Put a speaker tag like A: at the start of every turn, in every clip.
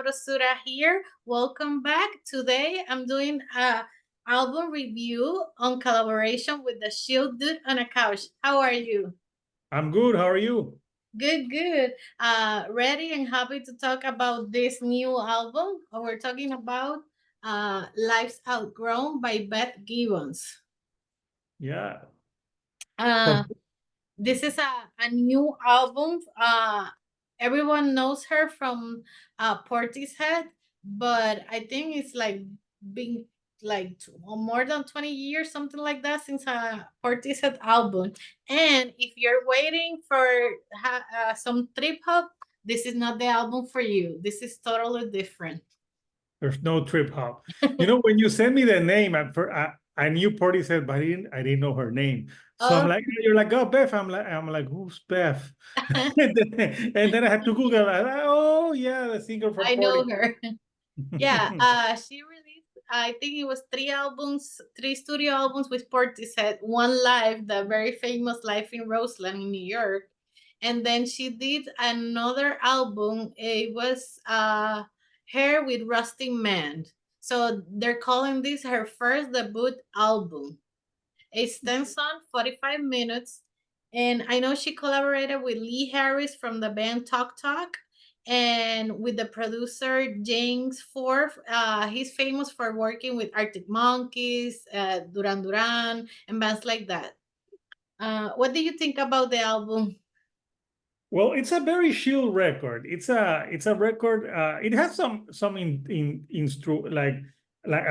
A: Sabrosura here. Welcome back. Today I'm doing a album review on collaboration with the Shield Dude on a Couch. How are you?
B: I'm good. How are you?
A: Good, good. Ready and happy to talk about this new album. We're talking about Life's Outgrown by Beth Gibbons.
B: Yeah.
A: Uh,
B: Well,
A: this is a new album. Everyone knows her from Portishead, but I think it's like been like more than 20 years, something like that, since a Portishead album. And if you're waiting for some trip hop, this is not the album for you. This is totally different.
B: there's no trip hop. When you sent me the name, I knew Portishead, but I didn't know her name. So I'm
A: Oh,
B: like, you're like, oh, Beth. I'm like, who's Beth? And then I had to Google. Oh, yeah, the singer from
A: I know
B: Portishead.
A: her. Yeah, she released, I think it was three albums, three studio albums with Portishead, one live, the very famous Live in Roseland in New York. And then she did another album. It was her with Rusty Man. So they're calling this her first debut album. It stands on 45 minutes. And I know she collaborated with Lee Harris from the band Talk Talk and with the producer James Ford. He's famous for working with Arctic Monkeys, Duran Duran, and bands like that. What do you think about the album?
B: Well, it's a very chill record. It's a record. It has some like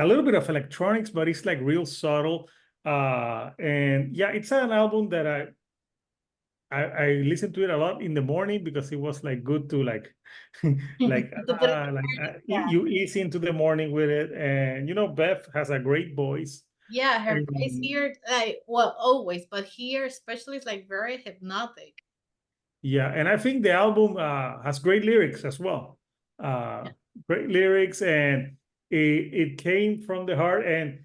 B: a little bit of electronics, but it's like real subtle. And yeah, it's an album that I listened to it a lot in the morning because it was like good to like like
A: To put it, yeah,
B: you ease into the morning with it. And Beth has a great voice.
A: yeah, her voice
B: And
A: here, like, well, always, but here especially, is like very hypnotic.
B: yeah, and I think the album has great lyrics as well. Uh,
A: Yeah.
B: Great lyrics, and it came from the heart. And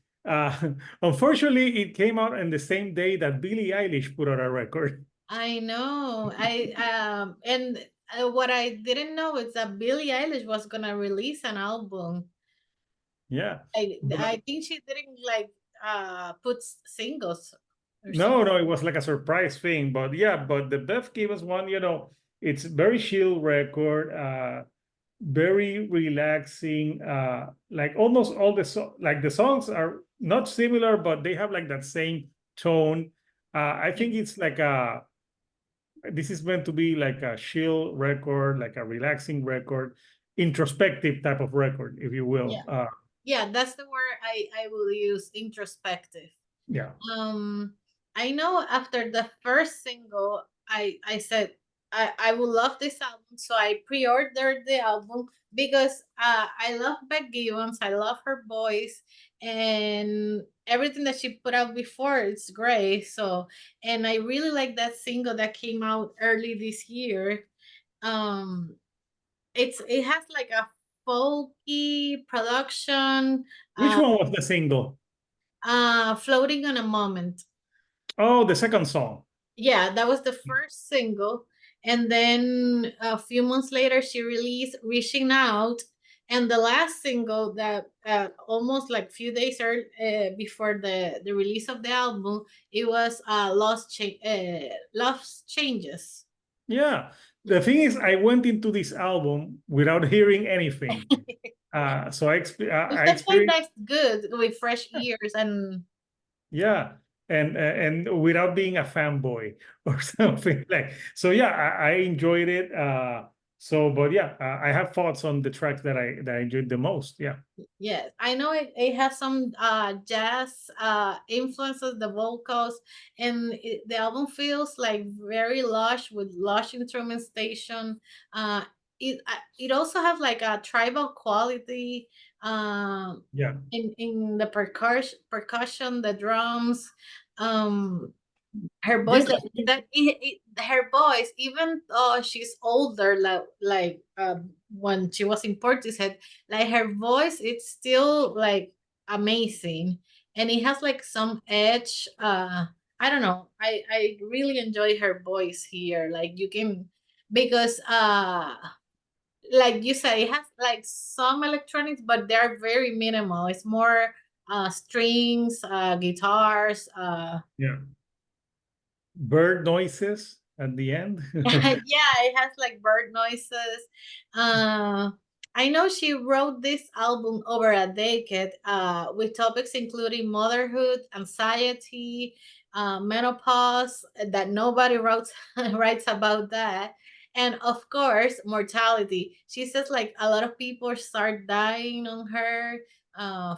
B: unfortunately, it came out on the same day that Billie Eilish put out a record.
A: I know. And what I didn't know is that Billie Eilish was gonna release an album.
B: Yeah,
A: I
B: but
A: think she didn't like put singles or
B: no,
A: something.
B: no, it was like a surprise thing. But yeah, but the Beth Gibbons one, it's very chill record, very relaxing. Like almost all like the songs are not similar, but they have like that same tone. I think it's like this is meant to be like a chill record, like a relaxing record, introspective type of record, if you will.
A: Yeah. Yeah, that's the word I will use, introspective.
B: Yeah.
A: Um, I know after the first single, I said I would love this album, so I pre-ordered the album because I love Beck Gibbons, I love her voice, and everything that she put out before, it's great. So, and I really like that single that came out early this year. Um, it has like a folky production,
B: Which one was the single?
A: floating on a moment.
B: Oh, the second song.
A: Yeah, that was the first single. And then a few months later, she released Reaching Out. And the last single that almost like few days before the release of the album, it was Lost Changes.
B: Yeah. The thing is, I went into this album without hearing anything. So I
A: Which I think
B: experienced,
A: that's good with fresh ears and
B: yeah, and without being a fanboy or something like. So yeah, I enjoyed it. But yeah, I have thoughts on the tracks that I enjoyed the most. Yeah.
A: yes, I know it has some jazz influences, the vocals, and the album feels like very lush with lush instrumentation. Uh, it also has like a tribal quality
B: Yeah.
A: in the percussion, the drums. Um, her
B: Yeah.
A: voice, like that, her voice, even though she's older, when she was in Portishead, like her voice, it's still like amazing, and it has like some edge. I don't know, I really enjoy her voice here. Like you can, because like you said, it has like some electronics, but they're very minimal. It's more strings, guitars,
B: Yeah. Bird noises at the end.
A: yeah, it has like bird noises. Uh, I know she wrote this album over a decade, with topics including motherhood, anxiety, menopause, that nobody wrote writes about that, and of course mortality. She says like a lot of people start dying on her,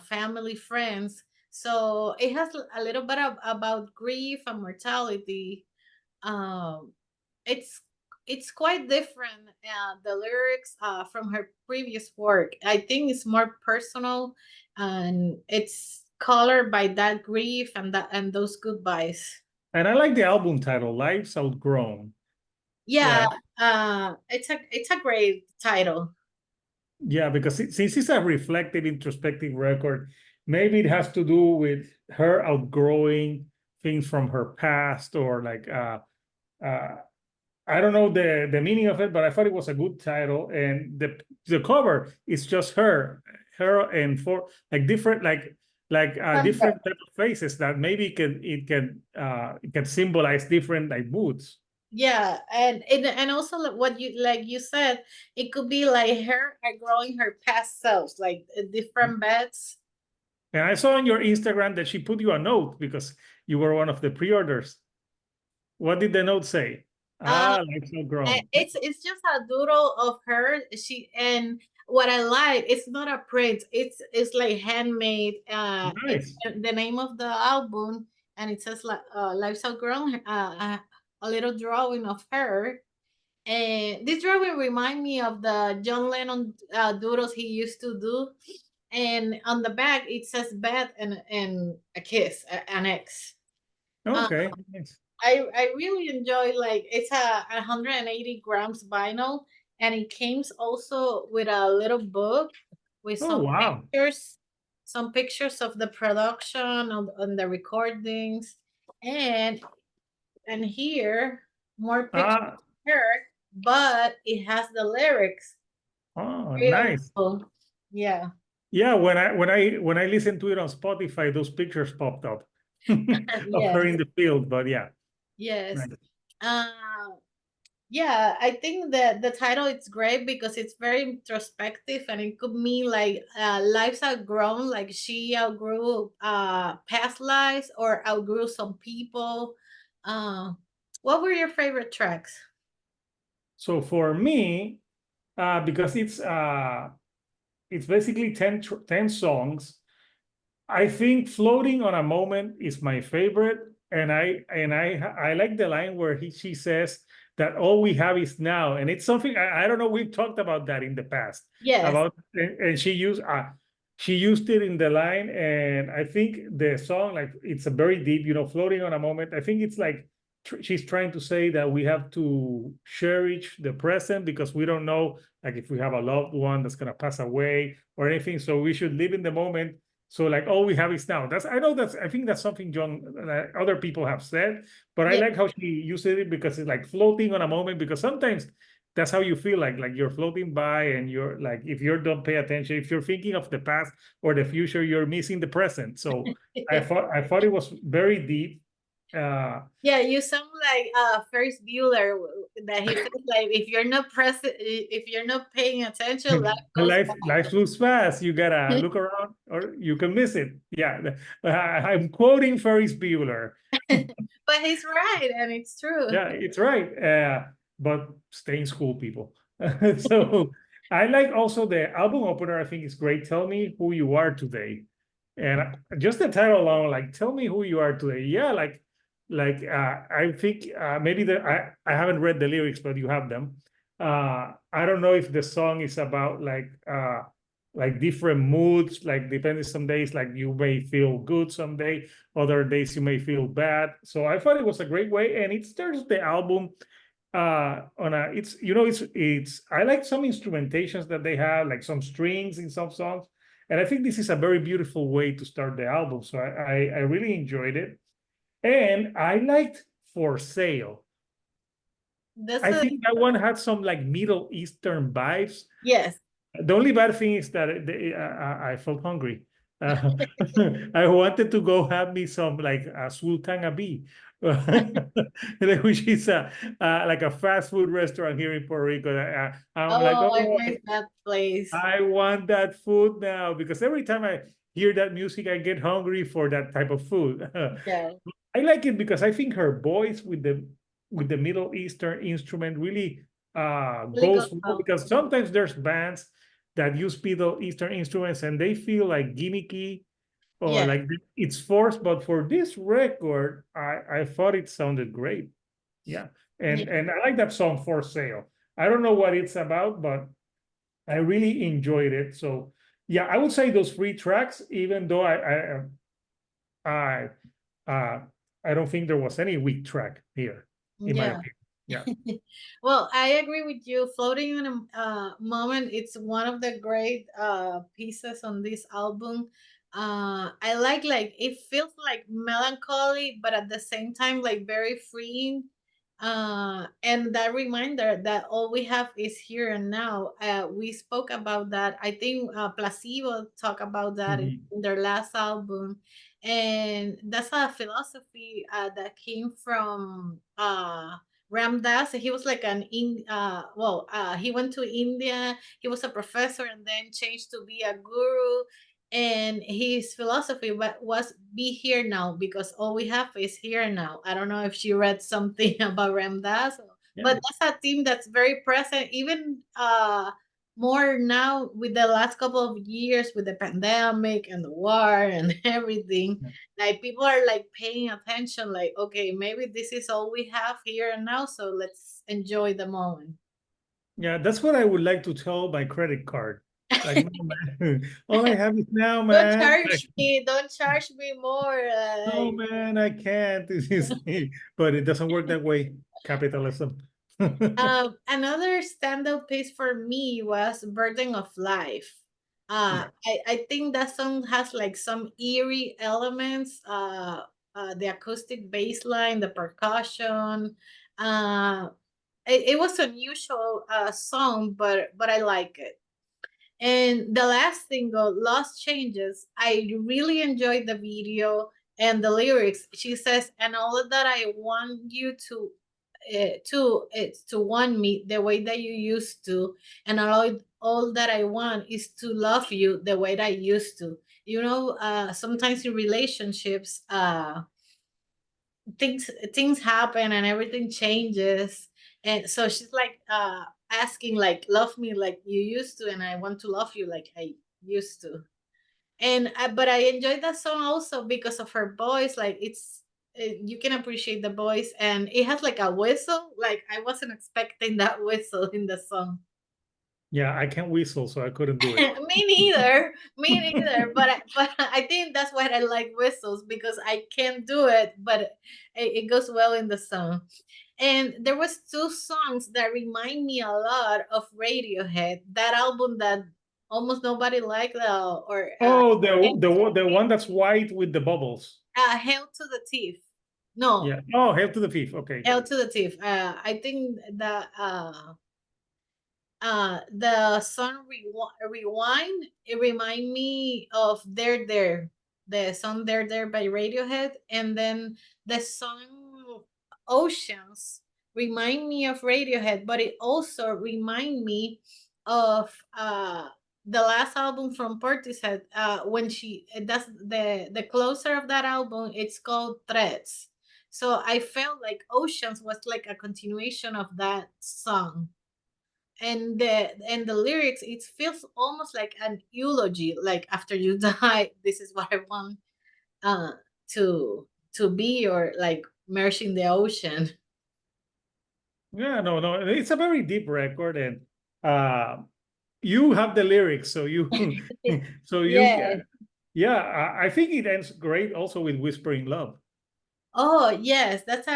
A: family, friends. So it has a little bit about grief and mortality. um it's it's quite different, the lyrics from her previous work. I think it's more personal, and it's colored by that grief and that and those goodbyes.
B: And I like the album title, Life's Outgrown.
A: Yeah,
B: Yeah.
A: it's a great title.
B: Yeah, because since it's a reflective, introspective record, maybe it has to do with her outgrowing things from her past, or like uh I don't know the meaning of it, but I thought it was a good title. And the cover is just her and for like different different type of faces that maybe it can symbolize different like moods.
A: Yeah, and also like what you like you said, it could be like her growing her past selves, like different bets.
B: And I saw on your Instagram that she put you a note because you were one of the pre-orders. What did the note say?
A: Uh,
B: Ah, life's not grown.
A: it's just a doodle of her. She and what I like, it's not a print. It's like handmade. It's
B: Nice.
A: the name of the album, and it says like "Life's Outgrown." A little drawing of her, and this drawing remind me of the John Lennon doodles he used to do. And on the back it says Beth and a kiss, an X.
B: Okay. Nice.
A: I really enjoy, like, it's a 180 grams vinyl, and it comes also with a little book with
B: Oh, wow.
A: some pictures of the production on the recordings, and here more pictures
B: Ah,
A: of her, but it has the lyrics.
B: oh,
A: Very
B: nice.
A: cool. Yeah.
B: Yeah, when I listened to it on Spotify, those pictures popped up of
A: Yes.
B: her in the field. But yeah,
A: Yes.
B: nice.
A: Uh, Yeah, I think that the title is great because it's very introspective, and it could mean like lives outgrown, like she outgrew past lives or outgrew some people. Uh, what were your favorite tracks?
B: So for me, because it's basically 10 songs. I think "Floating on a Moment" is my favorite, and I like the line where she says that all we have is now, and it's something I don't know. We've talked about that in the past
A: Yes.
B: about, and she used it in the line, and I think the song, like, it's a very deep, "Floating on a Moment." I think it's like she's trying to say that we have to cherish the present because we don't know, like, if we have a loved one that's gonna pass away or anything, so we should live in the moment. So, like, all we have is now. I think that's something other people have said, but I
A: Yeah.
B: like how she uses it because it's like floating on a moment, because sometimes that's how you feel, like you're floating by, and you're like, if you don't pay attention, if you're thinking of the past or the future, you're missing the present. So I thought it was very deep.
A: Yeah, you sound like Ferris Bueller, that he says like if you're not paying attention, life goes
B: Life moves fast. You gotta
A: by.
B: look around, or you can miss it. Yeah, I'm quoting Ferris Bueller.
A: But he's right, and it's true.
B: Yeah, it's right. But stay in school, people. So I like also the album opener. I think it's great. "Tell me who you are today," and just the title alone, like, "Tell me who you are today." Yeah, I think maybe I haven't read the lyrics, but you have them. I don't know if the song is about like different moods. Like, depending, some days like you may feel good, some day other days you may feel bad. So I thought it was a great way, and it starts the album on a it's it's I like some instrumentations that they have, like some strings in some songs, and I think this is a very beautiful way to start the album. So I really enjoyed it, and I liked "For Sale."
A: That's
B: I
A: a
B: think that one had some like Middle Eastern vibes.
A: yes.
B: The only bad thing is that I felt hungry. Uh, I wanted to go have me some like a Sultan Abi, which is like a fast food restaurant here in Puerto Rico. I'm like,
A: Oh, I
B: oh,
A: miss that place.
B: I want that food now because every time I hear that music, I get hungry for that type of food.
A: Yeah,
B: I like it because I think her voice with the Middle Eastern instrument really
A: really good.
B: goes well because sometimes there's bands that use Middle Eastern instruments and they feel like gimmicky or
A: Yeah,
B: like it's forced. But for this record, I thought it sounded great. Yeah,
A: yeah,
B: and I like that song For Sale. I don't know what it's about, but I really enjoyed it. So yeah, I would say those three tracks, even though I uh I don't think there was any weak track here, in my
A: yeah.
B: opinion. Yeah.
A: Well, I agree with you. Floating in a Moment, it's one of the great pieces on this album. I like it feels like melancholy, but at the same time like very freeing. And that reminder that all we have is here and now. We spoke about that. I think Placebo talked about that
B: Mhm.
A: in their last album, and that's a philosophy that came from Ram Dass. He was like he went to India. He was a professor and then changed to be a guru. And his philosophy was be here now because all we have is here now. I don't know if she read something about Ram Dass,
B: Yeah.
A: but that's a theme that's very present, even more now with the last couple of years with the pandemic and the war and everything. Like people are like paying attention, like, okay, maybe this is all we have here and now, so let's enjoy the moment.
B: Yeah, that's what I would like to tell my credit card. Like, no, man, all I have is now,
A: Don't
B: man.
A: charge
B: Like,
A: me, don't charge me more.
B: no, man, I can't. This is but it doesn't work that way. Capitalism.
A: Another standout piece for me was Burden of Life.
B: Yeah.
A: I think that song has like some eerie elements, the acoustic bass line, the percussion. Uh, it was unusual song, but I like it. And the last single, Lost Changes, I really enjoyed the video and the lyrics. She says, "And all that I want you to want me the way that you used to, and all that I want is to love you the way that I used to." Sometimes in relationships, things happen and everything changes, and so she's like asking like, love me like you used to, and I want to love you like I used to. And but I enjoyed that song also because of her voice. Like you can appreciate the voice, and it has like a whistle. Like I wasn't expecting that whistle in the song.
B: Yeah, I can't whistle, so I couldn't do it.
A: Me neither, me neither. But I think that's why I like whistles, because I can't do it, but it goes well in the song. And there was two songs that remind me a lot of Radiohead, that album that almost nobody liked, or
B: Oh, the one that's white with the bubbles.
A: Hell to the Thief. No,
B: Yeah. Oh, Hail to the Thief. Okay.
A: Hell to the Thief. I think that the song Rewind, it remind me of There, the song There by Radiohead. And then the song Oceans remind me of Radiohead, but it also remind me of the last album from Portishead, when she that's the closer of that album, it's called Threads. So I felt like Oceans was like a continuation of that song. And the lyrics, it feels almost like an eulogy, like, after you die, this is what I want uh to be, or like merge in the ocean.
B: Yeah, no, no. It's a very deep record, and uh, you have the lyrics, so you, so you,
A: Yeah.
B: yeah. I think it ends great also with "Whispering Love."
A: Oh yes, that's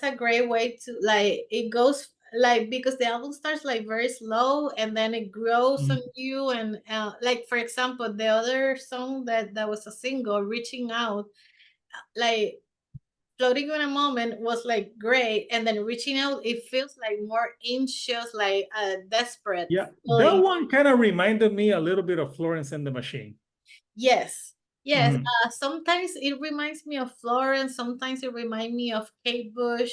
A: a great way to, like, it goes like, because the album starts like very slow and then it grows on
B: Mhm.
A: you. And like, for example, the other song that was a single, Reaching Out, like, Floating in a Moment was like great, and then Reaching Out, it feels like more anxious, like desperate
B: Yeah, that
A: feeling.
B: one kind of reminded me a little bit of Florence and the Machine.
A: Yes, yes.
B: Mhm.
A: Sometimes it reminds me of Florence. Sometimes it reminds me of Kate Bush,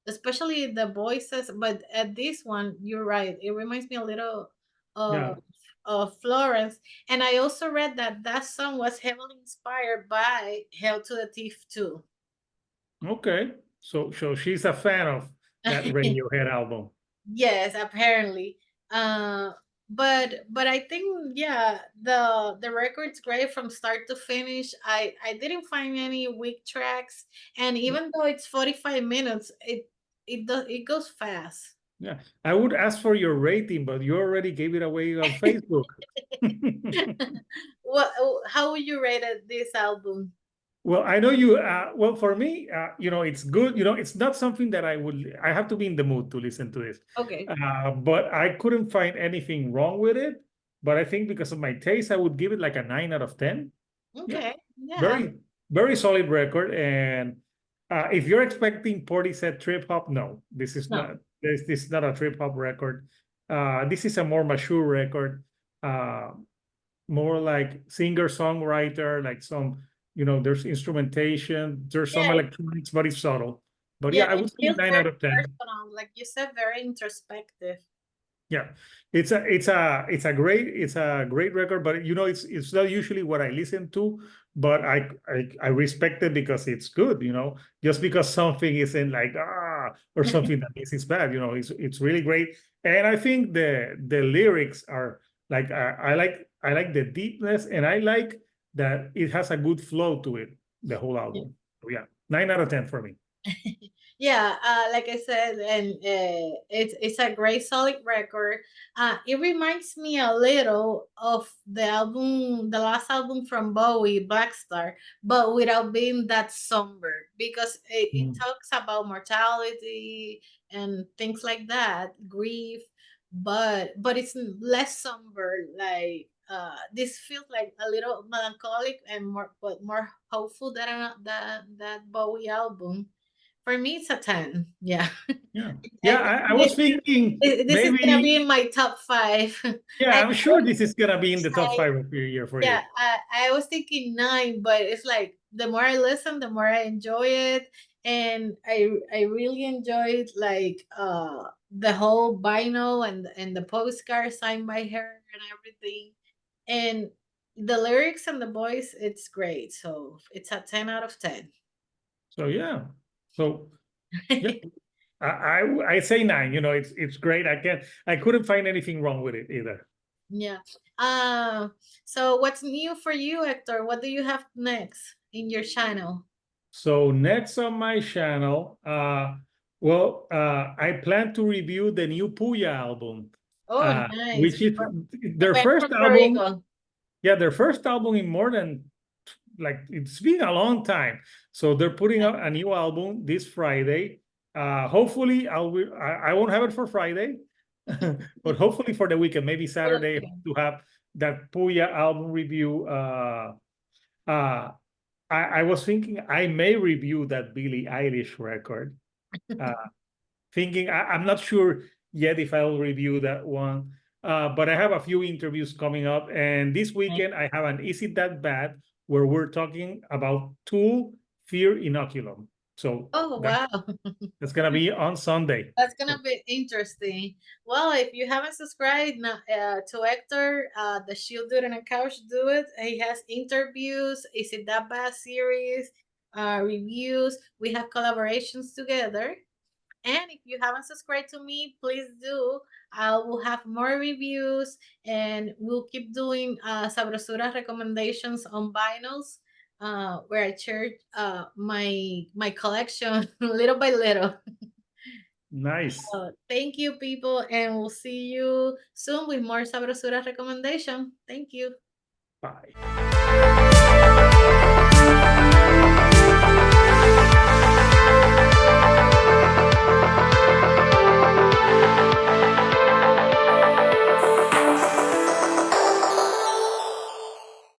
A: especially the voices. But at this one, you're right. It reminds me a little
B: Yeah.
A: of Florence. And I also read that that song was heavily inspired by Hell to the Thief too.
B: Okay. So she's a fan of that Radiohead album.
A: Yes, apparently. Uh, but I think, yeah, the record's great from start to finish. I didn't find any weak tracks, and even though it's 45 minutes, it goes fast.
B: Yeah. I would ask for your rating, but you already gave it away on Facebook.
A: What? How would you rate this album?
B: Well, I know you. Well, for me, it's good. It's not something that I have to be in the mood to listen to this.
A: Okay.
B: But I couldn't find anything wrong with it. But I think because of my taste, I would give it like a 9 out of 10. Yeah,
A: Okay. Yeah.
B: very, very solid record. And if you're expecting Portishead trip hop, no, this is
A: No.
B: not. This is not a trip hop record. This is a more mature record. Uh, More like singer songwriter, like there's instrumentation, there's some
A: Yeah.
B: electronics, but it's subtle. But
A: Yeah.
B: yeah, I
A: It
B: would say
A: feels
B: 9
A: very
B: out of 10.
A: personal, like you said, very introspective.
B: Yeah, it's a great record, but it's not usually what I listen to, but I respect it because it's good. Just because something isn't like or something that is bad. It's really great, and I think the lyrics are like I like the deepness, and I like that it has a good flow to it, the whole album. So yeah, 9 out of 10 for me.
A: Yeah, like I said, and it's a great solid record. It reminds me a little of the last album from Bowie, Black Star, but without being that somber, because it
B: Mm.
A: talks about mortality and things like that, grief, but it's less somber. Like this feels like a little melancholic and more hopeful than that Bowie album. For me, it's a 10. Yeah.
B: Yeah,
A: I
B: yeah.
A: think
B: I was thinking
A: this is gonna
B: maybe.
A: be in my top five.
B: Yeah,
A: I
B: I'm sure this is gonna be in the top
A: I,
B: five of your year for
A: yeah,
B: you.
A: I was thinking 9, but it's like the more I listen, the more I enjoy it, and I really enjoyed like the whole vinyl and the postcard signed by her and everything, and the lyrics and the voice, it's great. So it's a 10 out of 10.
B: So yeah, so yeah, I say 9. It's great. I couldn't find anything wrong with it either.
A: Yeah. Uh, so what's new for you, Hector? What do you have next in your channel?
B: So next on my channel, I plan to review the new Puya album,
A: Oh, nice.
B: which is
A: The
B: their
A: band
B: first
A: from Puerto
B: album.
A: Rico.
B: Yeah, their first album in more than like it's been a long time. So they're putting out a new album this Friday. Hopefully I won't have it for Friday, but hopefully for the weekend, maybe Saturday to have that Puya album review. Uh, I was thinking I may review that Billie Eilish record. Uh, Thinking I'm not sure yet if I'll review that one. But I have a few interviews coming up, and this weekend I have an Is It That Bad where we're talking about Tool Fear Inoculum. So
A: Oh, wow.
B: that's gonna be on Sunday.
A: That's gonna be interesting. Well, if you haven't subscribed to Hector, the Shield Dude and a Couch, do it. He has interviews, Is It That Bad series, reviews. We have collaborations together. And if you haven't subscribed to me, please do. I will have more reviews and we'll keep doing Sabrosura recommendations on vinyls, where I share my collection little by little.
B: Nice.
A: Thank you, people, and we'll see you soon with more Sabrosura recommendation. Thank you.
B: Bye.